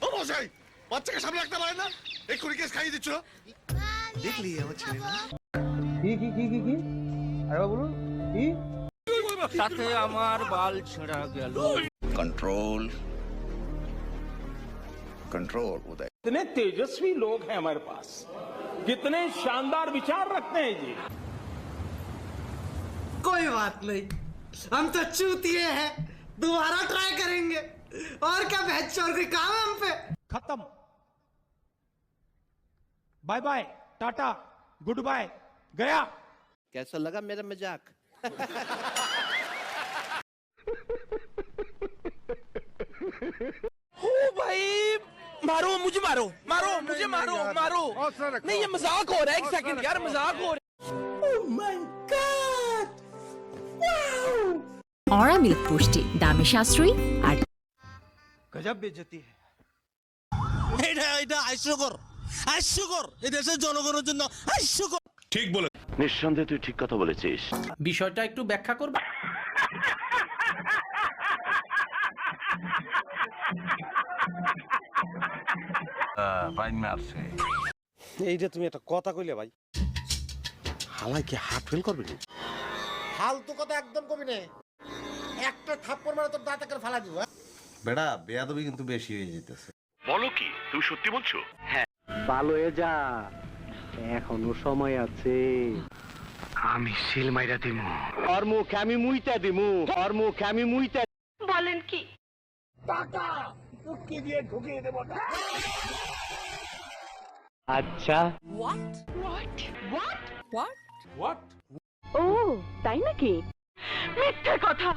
ও মশাই, বাচ্চাকে সামনে রাখতে পারেন না? এক্ষুনি কেস খাইয়ে দিচ্ছ। দেখলি আমার ছেলে না? কি আরে বলুন কি? সাথে আমার বাল ছেঁড়া গেল। कंट्रोल कंट्रोल उदय। कितने तेजस्वी लोग हैं हमारे पास, कितने शानदार विचार रखते हैं जी। कोई बात नहीं, हम तो चूतिए हैं, दोबारा ट्राई करेंगे। और क्या बहचोर के काम है हम पे। खत्म, bye bye, tata, good bye, गया। कैसा लगा मेरा मजाक? ओ भाई, मारो मुझे, मारो मारो मुझे, मारो मारो। नहीं ये मजाक हो रहा है, एक सेकंड यार, मजाक हो रहा है। Oh my God! Wow! Aura milk পুষ্টি, দামে সাশ্রয়ী আর गजब बेइज्जती है। এটা হাস্যকর এই দেশের জনগণের জন্য হাস্যকর। ঠিক বলে। নিঃসন্দেহে তুই ঠিক কথা বলেছিস। বিষয়টা একটু ব্যাখ্যা করবা? এইটা তুমি একটা কথা কইলে ভাই। হালাই কি হাত ফেল করবে? ফালতু কথা একদম কবি নে, একটা থাপ্পড় মারে তোর দাঁত করে ফালা দিব। বেড়া বেয়াদবি কিন্তু বেশি হয়ে যেতেছে। বলো কি, তুমি সত্যি বলছো? হ্যাঁ। ভালো হয়ে যা, এখনো সময় আছে। আমি সিল মাইরা দিমু। ওর মুখ আমি মুইতা দিমু, ওর মুখ আমি মুইতা। বলেন কি? আচ্ছা What? ও তাই নাকি? মিথ্যে কথা।